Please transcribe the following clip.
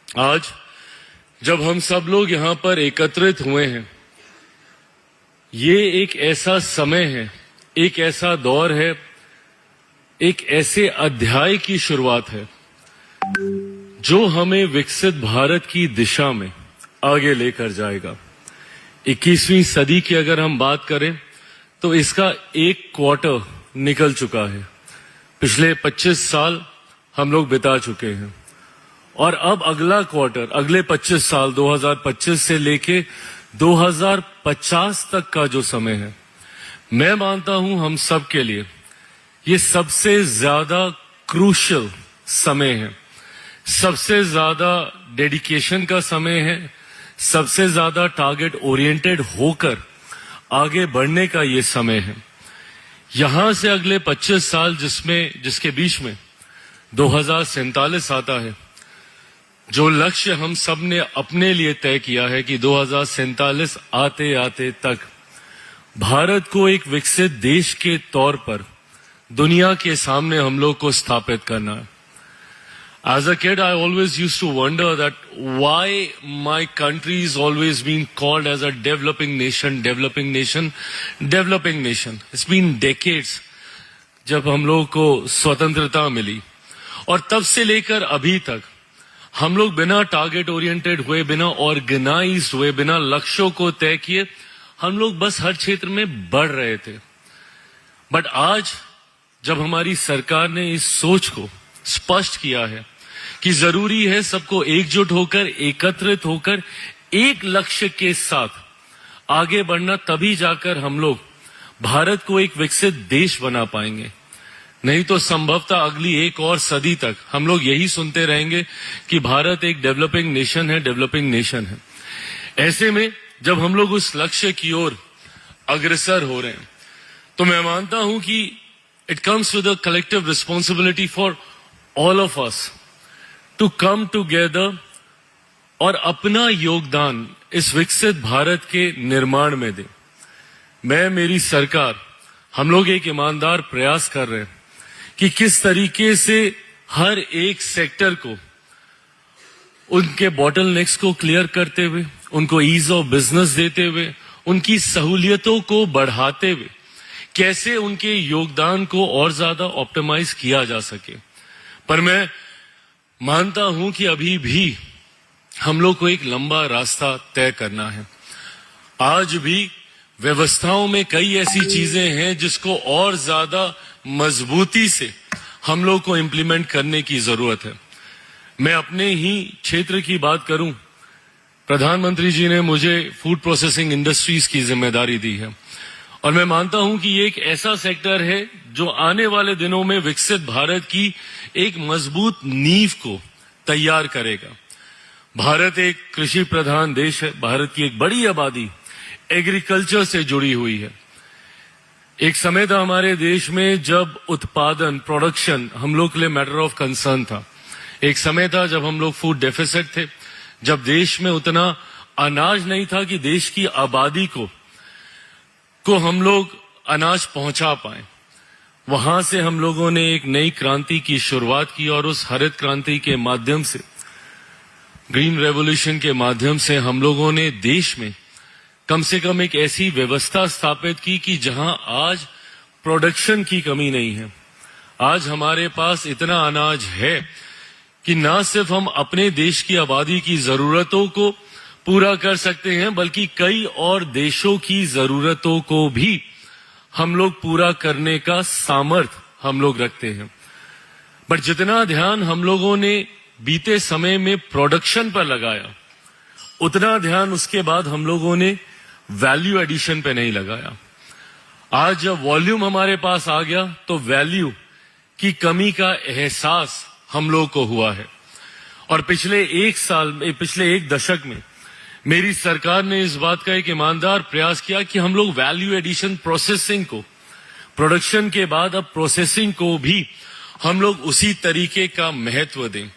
आज जब हम सब लोग यहाँ पर एकत्रित हुए हैं, ये एक ऐसा समय है, एक ऐसा दौर है, एक ऐसे अध्याय की शुरुआत है जो हमें विकसित भारत की दिशा में आगे लेकर जाएगा। 21वीं सदी की अगर हम बात करें तो इसका एक क्वार्टर निकल चुका है। पिछले 25 साल हम लोग बिता चुके हैं और अब अगला क्वार्टर, अगले 25 साल 2025 से लेके 2050 तक का जो समय है, मैं मानता हूं हम सब के लिए ये सबसे ज्यादा क्रूशियल समय है, सबसे ज्यादा डेडिकेशन का समय है, सबसे ज्यादा टारगेट ओरिएंटेड होकर आगे बढ़ने का ये समय है। यहां से अगले 25 साल जिसके बीच में 2047 आता है, जो लक्ष्य हम सब ने अपने लिए तय किया है कि 2047 आते आते तक भारत को एक विकसित देश के तौर पर दुनिया के सामने हम लोग को स्थापित करना है। As a kid, I always used to wonder that why my country is always being called as a developing nation. It's been decades जब हम लोग को स्वतंत्रता मिली और तब से लेकर अभी तक हम लोग बिना टारगेट ओरिएंटेड हुए, बिना ऑर्गेनाइज्ड हुए, बिना लक्ष्यों को तय किए, हम लोग बस हर क्षेत्र में बढ़ रहे थे। बट आज जब हमारी सरकार ने इस सोच को स्पष्ट किया है कि जरूरी है सबको एकजुट होकर, एकत्रित होकर एक लक्ष्य के साथ आगे बढ़ना, तभी जाकर हम लोग भारत को एक विकसित देश बना पाएंगे। नहीं तो संभवतः अगली एक और सदी तक हम लोग यही सुनते रहेंगे कि भारत एक डेवलपिंग नेशन है। ऐसे में जब हम लोग उस लक्ष्य की ओर अग्रसर हो रहे हैं, तो मैं मानता हूं कि it comes with a collective responsibility for all of us to come together और अपना योगदान इस विकसित भारत के निर्माण में दें। मेरी सरकार, हम लोग एक ईमानदार प्रयास कर रहे हैं कि किस तरीके से हर एक सेक्टर को उनके बॉटलनेक्स को क्लियर करते हुए, उनको ईज ऑफ बिजनेस देते हुए, उनकी सहूलियतों को बढ़ाते हुए कैसे उनके योगदान को और ज्यादा ऑप्टिमाइज किया जा सके। पर मैं मानता हूं कि अभी भी हम लोग को एक लंबा रास्ता तय करना है। आज भी व्यवस्थाओं में कई ऐसी चीजें हैं जिसको और ज्यादा मजबूती से हम लोग को इंप्लीमेंट करने की जरूरत है। मैं अपने ही क्षेत्र की बात करूं, प्रधानमंत्री जी ने मुझे फूड प्रोसेसिंग इंडस्ट्रीज की जिम्मेदारी दी है और मैं मानता हूं कि ये एक ऐसा सेक्टर है जो आने वाले दिनों में विकसित भारत की एक मजबूत नींव को तैयार करेगा। भारत एक कृषि प्रधान देश है, भारत की एक बड़ी आबादी एग्रीकल्चर से जुड़ी हुई है। एक समय था हमारे देश में जब उत्पादन, प्रोडक्शन हम लोग के लिए मैटर ऑफ कंसर्न था। एक समय था जब हम लोग फूड डेफिसिट थे, जब देश में उतना अनाज नहीं था कि देश की आबादी को हम लोग अनाज पहुंचा पाए। वहां से हम लोगों ने एक नई क्रांति की शुरुआत की और उस हरित क्रांति के माध्यम से, ग्रीन रेवोल्यूशन के माध्यम से हम लोगों ने देश में कम से कम एक ऐसी व्यवस्था स्थापित की कि जहां आज प्रोडक्शन की कमी नहीं है। आज हमारे पास इतना अनाज है कि ना सिर्फ हम अपने देश की आबादी की जरूरतों को पूरा कर सकते हैं, बल्कि कई और देशों की जरूरतों को भी हम लोग पूरा करने का सामर्थ्य हम लोग रखते हैं। बट जितना ध्यान हम लोगों ने बीते समय में प्रोडक्शन पर लगाया, उतना ध्यान उसके बाद हम लोगों ने वैल्यू एडिशन पे नहीं लगाया। आज जब वॉल्यूम हमारे पास आ गया तो वैल्यू की कमी का एहसास हम लोग को हुआ है। और पिछले एक दशक में मेरी सरकार ने इस बात का एक ईमानदार प्रयास किया कि हम लोग वैल्यू एडिशन प्रोसेसिंग को, प्रोडक्शन के बाद अब प्रोसेसिंग को भी हम लोग उसी तरीके का महत्व दें।